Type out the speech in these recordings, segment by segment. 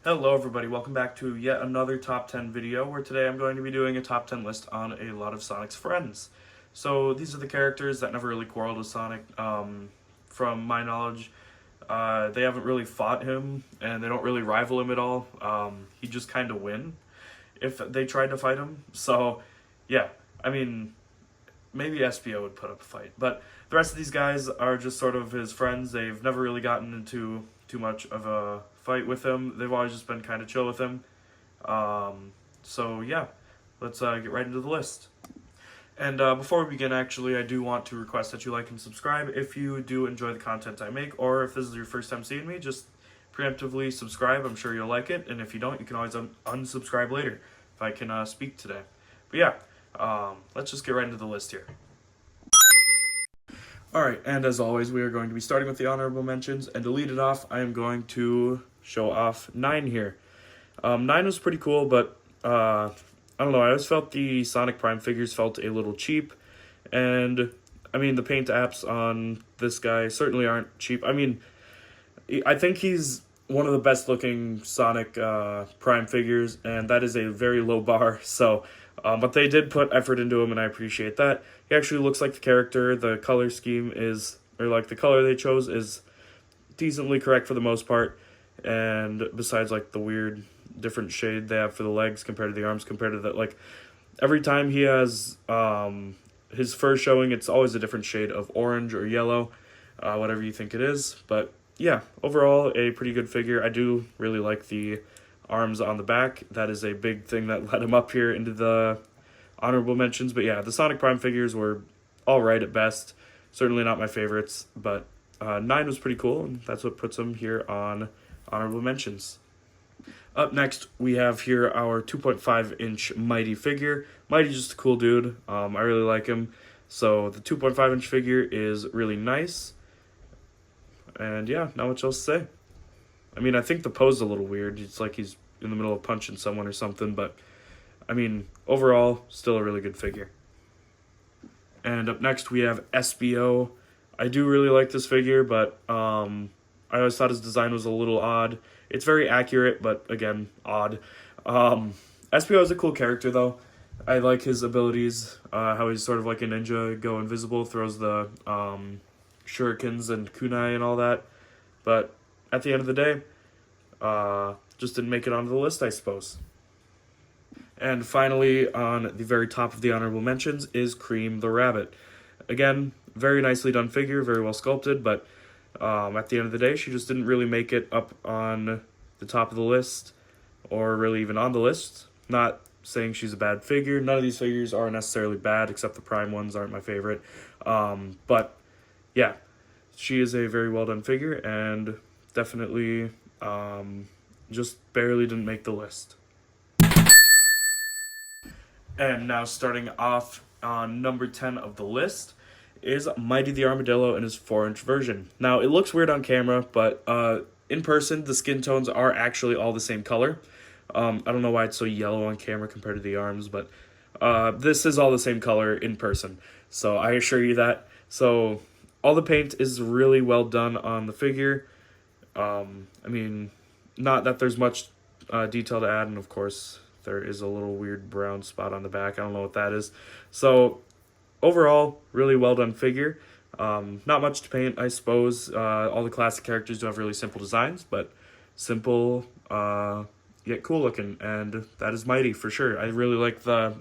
Hello everybody, welcome back to yet another top 10 video where today I'm going to be doing a top 10 list on a lot of Sonic's friends. So these are the characters that never really quarreled with Sonic. From my knowledge, they haven't really fought him and they don't really rival him at all. He just kind of win if they tried to fight him. So yeah, I mean, maybe SBO would put up a fight, but the rest of these guys are just sort of his friends. They've never really gotten into too much of a fight with him. They've always just been kind of chill with him. So yeah, let's get right into the list. And before we begin, actually, I do want to request that you like and subscribe if you do enjoy the content I make, or if this is your first time seeing me, just preemptively subscribe. I'm sure you'll like it, and if you don't, you can always unsubscribe later if I can speak today. But yeah, let's just get right into the list here. Alright, and as always, we are going to be starting with the honorable mentions, and to lead it off, I am going to show off 9 here. 9 was pretty cool, but I don't know, I always felt the Sonic Prime figures felt a little cheap, and I mean, the paint apps on this guy certainly aren't cheap. I mean, I think he's one of the best looking Sonic Prime figures, and that is a very low bar, so but they did put effort into him, and I appreciate that. He actually looks like the character. The color scheme is, or like the color they chose is decently correct for the most part, and besides like the weird different shade they have for the legs compared to the arms, compared to that, like every time he has his fur showing, it's always a different shade of orange or yellow, whatever you think it is. But yeah, overall a pretty good figure. I do really like the arms on the back. That is a big thing that led him up here into the honorable mentions. But yeah, the Sonic Prime figures were alright at best. Certainly not my favorites, but 9 was pretty cool, and that's what puts him here on honorable mentions. Up next, we have here our 2.5-inch Mighty figure. Mighty's just a cool dude. I really like him. So the 2.5-inch figure is really nice. And yeah, not much else to say. I mean, I think the pose is a little weird. It's like he's in the middle of punching someone or something, but I mean, overall, still a really good figure. And up next, we have SBO. I do really like this figure, but I always thought his design was a little odd. It's very accurate, but again, odd. SBO is a cool character, though. I like his abilities, how he's sort of like a ninja, go invisible, throws the shurikens and kunai and all that. But at the end of the day, just didn't make it onto the list, I suppose. And finally, on the very top of the honorable mentions is Cream the Rabbit. Again, very nicely done figure, very well sculpted, but at the end of the day, she just didn't really make it up on the top of the list, or really even on the list. Not saying she's a bad figure. None of these figures are necessarily bad, except the Prime ones aren't my favorite. But yeah, she is a very well done figure, and definitely just barely didn't make the list. And now starting off on number 10 of the list is Mighty the Armadillo in his 4-inch version. Now, it looks weird on camera, but in person, the skin tones are actually all the same color. I don't know why it's so yellow on camera compared to the arms, but this is all the same color in person. So I assure you that. So all the paint is really well done on the figure. I mean, not that there's much detail to add, and of course, there is a little weird brown spot on the back. I don't know what that is. So overall, really well done figure. Not much to paint, I suppose. All the classic characters do have really simple designs, but simple yet cool looking, and that is Mighty for sure. I really like the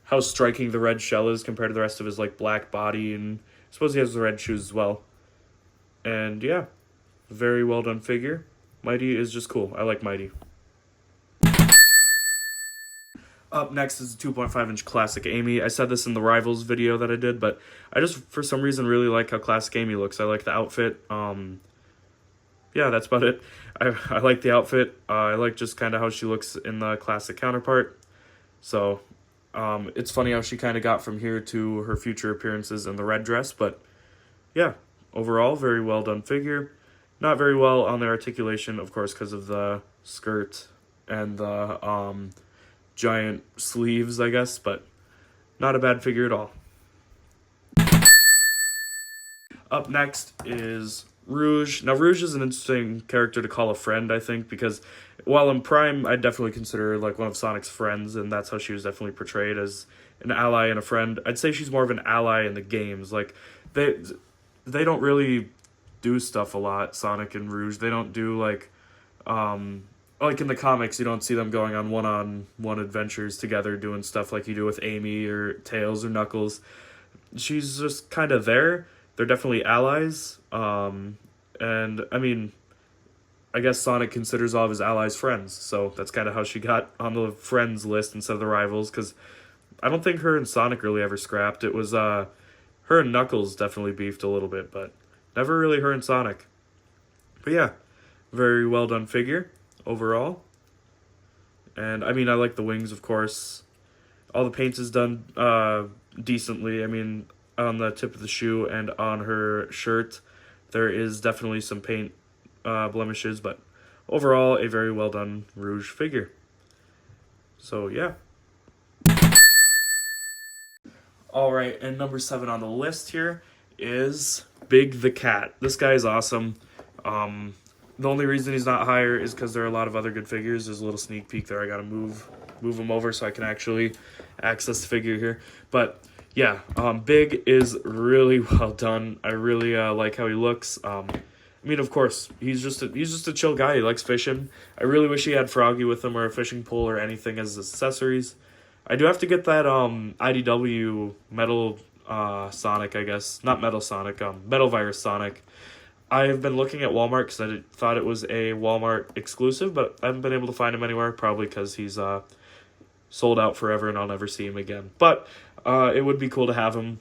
how striking the red shell is compared to the rest of his black body, and I suppose he has the red shoes as well. And yeah, very well done figure. Mighty is just cool. I like Mighty. Up next is the 2.5-inch Classic Amy. I said this in the Rivals video that I did, but I just, for some reason, really like how Classic Amy looks. I like the outfit. Yeah, that's about it. I like the outfit. I like just kind of how she looks in the classic counterpart. So, it's funny how she kind of got from here to her future appearances in the red dress, but yeah, overall, very well done figure. Not very well on the articulation, of course, because of the skirt and the giant sleeves, I guess, but not a bad figure at all. Up next is Rouge. Now, Rouge is an interesting character to call a friend, I think, because while in Prime, I'd definitely consider her like one of Sonic's friends, and that's how she was definitely portrayed, as an ally and a friend. I'd say she's more of an ally in the games. Like, they they don't really do stuff a lot, Sonic and Rouge. They don't do, like in the comics, you don't see them going on one-on-one adventures together doing stuff like you do with Amy or Tails or Knuckles. She's just kind of there. They're definitely allies. And I mean, I guess Sonic considers all of his allies friends, so that's kind of how she got on the friends list instead of the rivals, because I don't think her and Sonic really ever scrapped. It was her and Knuckles definitely beefed a little bit, but never really her and Sonic. But yeah, very well done figure overall. And I mean, I like the wings, of course. All the paint is done decently. I mean, on the tip of the shoe and on her shirt, there is definitely some paint blemishes, but overall, a very well done Rouge figure. So yeah. Alright, and number 7 on the list here is Big the Cat. This guy is awesome. The only reason he's not higher is because there are a lot of other good figures. There's a little sneak peek there. I gotta move him over so I can actually access the figure here. But yeah, Big is really well done. I really like how he looks. I mean, of course, he's just a chill guy. He likes fishing. I really wish he had Froggy with him or a fishing pole or anything as accessories. I do have to get that IDW Metal Sonic, I guess. Not Metal Sonic, Metal Virus Sonic. I've been looking at Walmart because I thought it was a Walmart exclusive, but I haven't been able to find him anywhere, probably because he's sold out forever and I'll never see him again. But it would be cool to have him,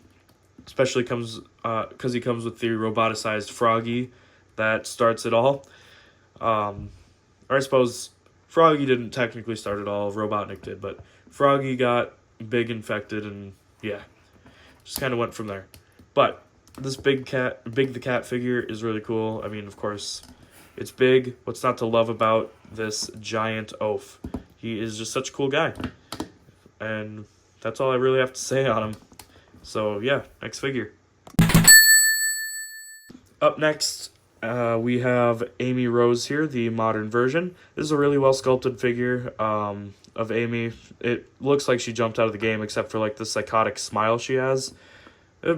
especially because he comes with the roboticized Froggy that starts it all. Or I suppose Froggy didn't technically start it all, Robotnik did, but Froggy got Big infected and yeah, just kind of went from there. But this Big the Cat figure is really cool. I mean, of course, it's Big. What's not to love about this giant oaf? He is just such a cool guy. And that's all I really have to say on him. So yeah, next figure. Up next, we have Amy Rose here, the modern version. This is a really well sculpted figure of Amy. It looks like she jumped out of the game, except for like the psychotic smile she has.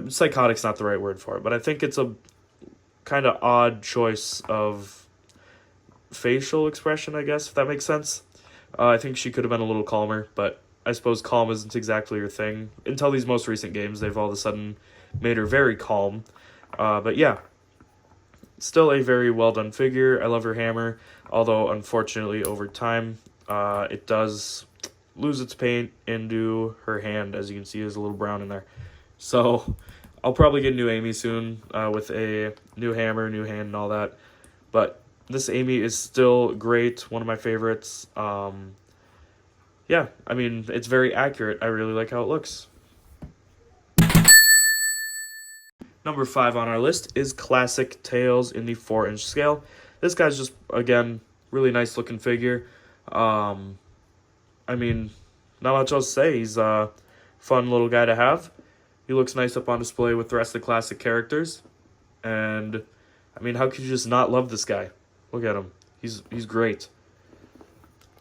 Psychotic's not the right word for it, but I think it's a kind of odd choice of facial expression, I guess, if that makes sense. I think she could have been a little calmer, but I suppose calm isn't exactly her thing. Until these most recent games, they've all of a sudden made her very calm. But yeah, still a very well done figure. I love her hammer, although unfortunately over time it does lose its paint into her hand. As you can see, there's a little brown in there. So I'll probably get a new Amy soon with a new hammer, new hand, and all that. But this Amy is still great, one of my favorites. Yeah, I mean, it's very accurate. I really like how it looks. Number 5 on our list is Classic Tails in the 4-inch scale. This guy's just, again, really nice looking figure. I mean, not much else to say. He's a fun little guy to have. He looks nice up on display with the rest of the classic characters. And, I mean, how could you just not love this guy? Look at him. He's great.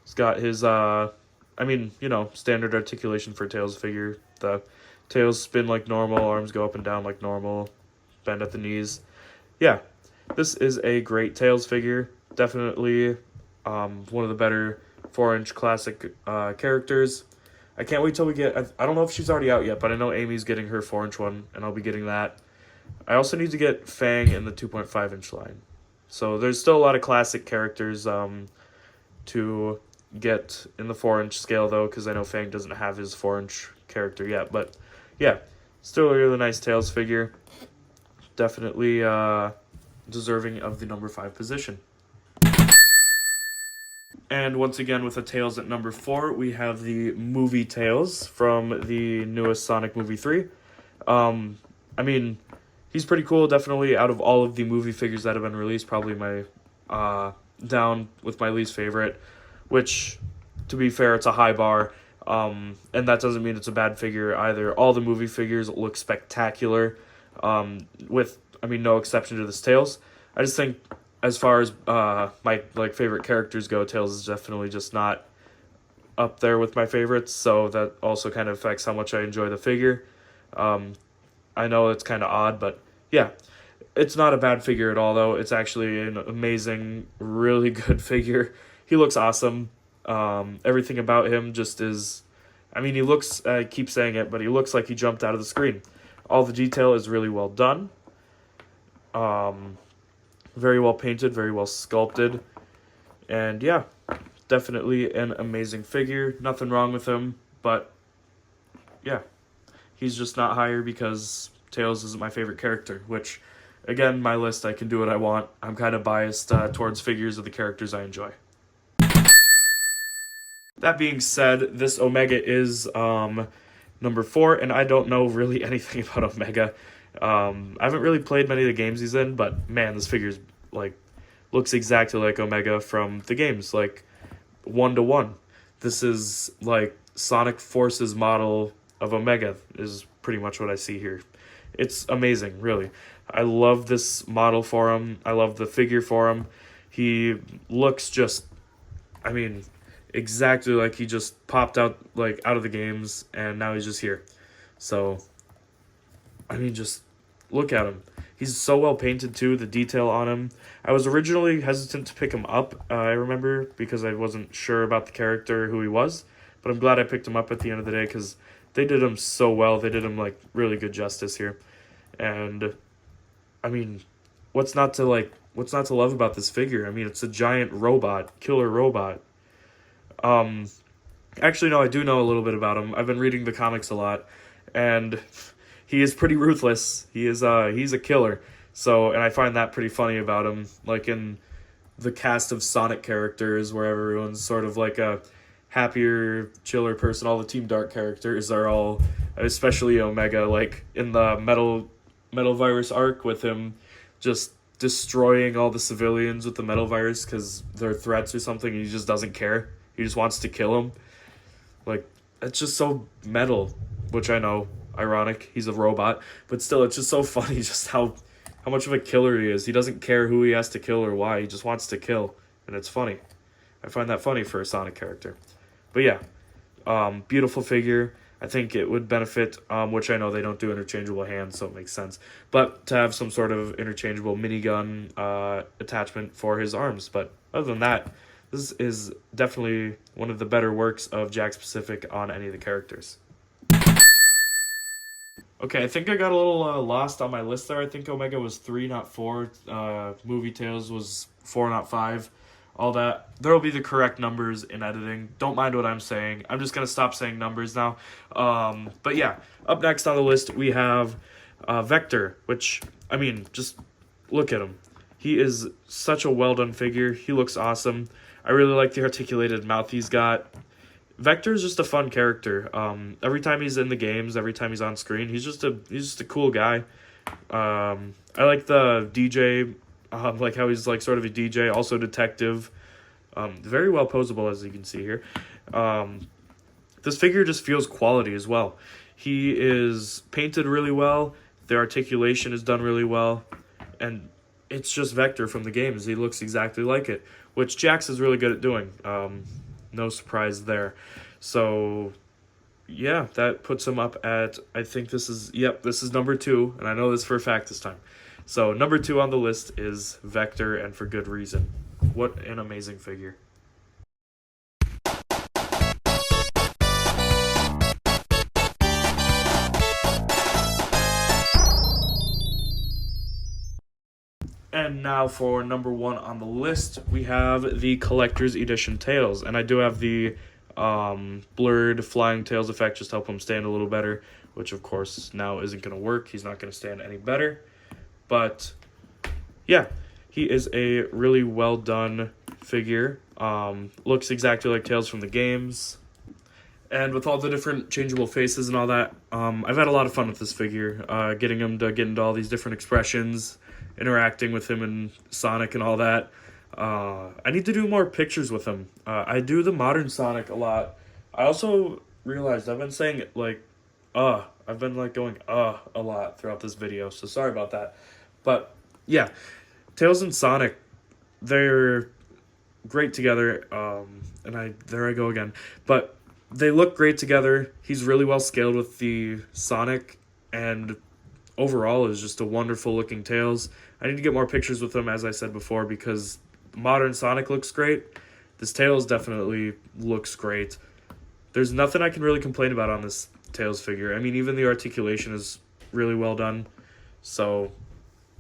He's got his, I mean, you know, standard articulation for a Tails figure. The tails spin like normal, arms go up and down like normal, bend at the knees. Yeah, this is a great Tails figure. Definitely one of the better 4-inch classic characters. I can't wait till we get... I don't know if she's already out yet, but I know Amy's getting her 4-inch one, and I'll be getting that. I also need to get Fang in the 2.5-inch line. So there's still a lot of classic characters to get in the 4-inch scale, though, because I know Fang doesn't have his 4-inch character yet. But yeah, still a really nice Tails figure. Definitely deserving of the number 5 position. And once again, with the Tails at number 4, we have the movie Tails from the newest Sonic movie 3. I mean, he's pretty cool. Definitely out of all of the movie figures that have been released, probably my down with my least favorite, which, to be fair, it's a high bar. And that doesn't mean it's a bad figure either. All the movie figures look spectacular, with, I mean, no exception to this Tails. I just think as far as my like favorite characters go, Tails is definitely just not up there with my favorites, so that also kind of affects how much I enjoy the figure. Um, I know it's kind of odd, but yeah, it's not a bad figure at all, though. It's actually an amazing, really good figure. He looks awesome. Everything about him just is. I mean, he looks. I keep saying it, but he looks like he jumped out of the screen. All the detail is really well done. Very well painted, very well sculpted, and yeah, definitely an amazing figure. Nothing wrong with him, but yeah, he's just not higher because Tails isn't my favorite character, which, again, my list, I can do what I want. I'm kind of biased towards figures of the characters I enjoy. That being said, this Omega is number 4, and I don't know really anything about Omega. I haven't really played many of the games he's in, but man, this figure's like looks exactly like Omega from the games, like 1-to-1. This is like Sonic Force's model of Omega is pretty much what I see here. It's amazing, really. I love this model for him. I love the figure for him. He looks just, I mean, exactly like he just popped out like out of the games and now he's just here. So, I mean, just look at him. He's so well painted too, the detail on him. I was originally hesitant to pick him up, I remember, because I wasn't sure about the character, who he was. But I'm glad I picked him up at the end of the day because they did him so well. They did him like really good justice here. And I mean, what's not to love about this figure? I mean, it's a giant robot, killer robot. Actually, no, I do know a little bit about him. I've been reading the comics a lot, and he is pretty ruthless. He's a killer. So, and I find that pretty funny about him. Like in the cast of Sonic characters, where everyone's sort of like a happier, chiller person. All the Team Dark characters are all, especially Omega, like in the Metal Virus arc with him just destroying all the civilians with the Metal Virus because they're threats or something. And he just doesn't care. He just wants to kill them. Like, it's just so metal, which I know, ironic, he's a robot, but still, it's just so funny just how much of a killer he is. He doesn't care who he has to kill or why, he just wants to kill, and it's funny. I find that funny for a Sonic character. But yeah, beautiful figure. I think it would benefit, which I know they don't do interchangeable hands, so it makes sense, but to have some sort of interchangeable minigun attachment for his arms. But other than that, this is definitely one of the better works of Jakks Pacific on any of the characters. Okay, I think I got a little lost on my list there. I think Omega was 3, not 4. Movie Tales was 4, not 5. All that. There will be the correct numbers in editing. Don't mind what I'm saying. I'm just going to stop saying numbers now. But yeah, up next on the list, we have Vector, which, I mean, just look at him. He is such a well-done figure. He looks awesome. I really like the articulated mouth he's got. Vector is just a fun character. Every time he's in the games, every time he's on screen, he's just a cool guy. I like the DJ, like how he's like sort of a DJ, also detective. Very well posable, as you can see here. This figure just feels quality as well. He is painted really well. The articulation is done really well, and it's just Vector from the games. He looks exactly like it, which Jakks is really good at doing. No surprise there. So, yeah, that puts him up at, I think this is number 2, and I know this for a fact this time. So, number 2 on the list is Vector, and for good reason. What an amazing figure. And now for number 1 on the list, we have the Collector's Edition Tails. And I do have the blurred flying Tails effect just to help him stand a little better, which of course now isn't going to work. He's not going to stand any better. But yeah, he is a really well done figure. Looks exactly like Tails from the games. And with all the different changeable faces and all that, I've had a lot of fun with this figure. Getting him to get into all these different expressions, interacting with him and Sonic and all that. I need to do more pictures with him. I do the modern Sonic a lot. I also realized I've been saying it like, I've been like going, a lot throughout this video, so sorry about that. But yeah, Tails and Sonic, they're great together. There I go again. But they look great together. He's really well scaled with the Sonic, and overall is just a wonderful looking Tails. I need to get more pictures with him, as I said before, because modern Sonic looks great. This Tails definitely looks great. There's nothing I can really complain about on this Tails figure. I mean, even the articulation is really well done. So,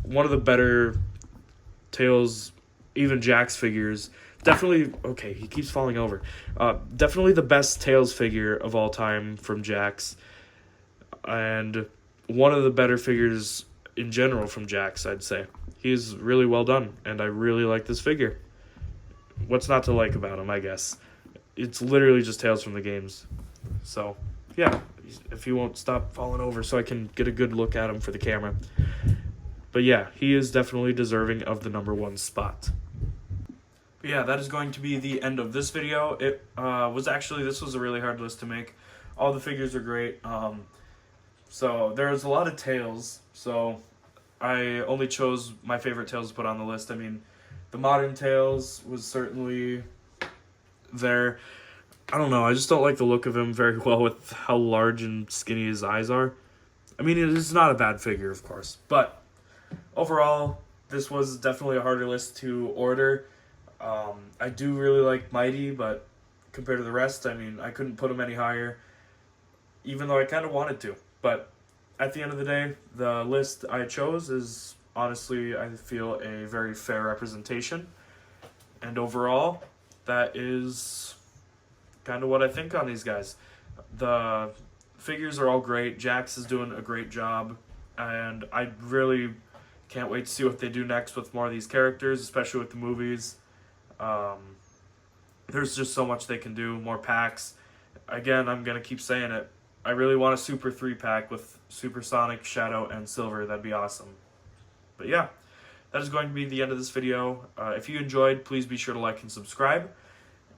one of the better Tails, even Jakks figures. Definitely, okay, he keeps falling over. Definitely the best Tails figure of all time from Jakks. And one of the better figures in general from Jakks, I'd say. He's really well done, and I really like this figure. What's not to like about him, I guess? It's literally just Tails from the games. So, yeah, if he won't stop falling over so I can get a good look at him for the camera. But yeah, he is definitely deserving of the #1 spot. But yeah, that is going to be the end of this video. This was a really hard list to make. All the figures are great. So there's a lot of Tails, so I only chose my favorite Tails to put on the list. I mean, the modern Tails was certainly there. I don't know, I just don't like the look of him very well with how large and skinny his eyes are. I mean, it is not a bad figure, of course, but overall, this was definitely a harder list to order. I do really like Mighty, but compared to the rest, I mean, I couldn't put him any higher, even though I kind of wanted to. But at the end of the day, the list I chose is honestly, I feel, a very fair representation. And overall, that is kind of what I think on these guys. The figures are all great. Jakks is doing a great job, and I really can't wait to see what they do next with more of these characters, especially with the movies. There's just so much they can do, more packs. Again, I'm going to keep saying it. I really want a Super 3-pack with Super Sonic, Shadow, and Silver. That'd be awesome. But yeah, that is going to be the end of this video. If you enjoyed, please be sure to like and subscribe.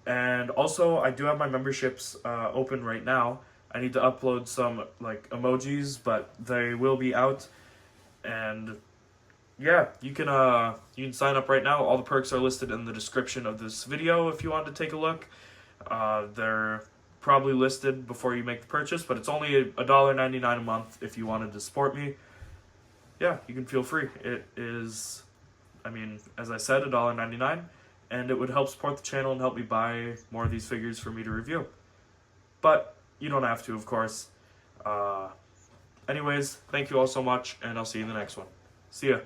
And also, I do have my memberships open right now. I need to upload some emojis, but they will be out. And yeah, you can sign up right now. All the perks are listed in the description of this video if you want to take a look. They're probably listed before you make the purchase, but it's only $1.99 a month if you wanted to support me. Yeah, you can feel free. It is, I mean, as I said, $1.99, and it would help support the channel and help me buy more of these figures for me to review. But you don't have to, of course. Anyways, thank you all so much, and I'll see you in the next one. See ya.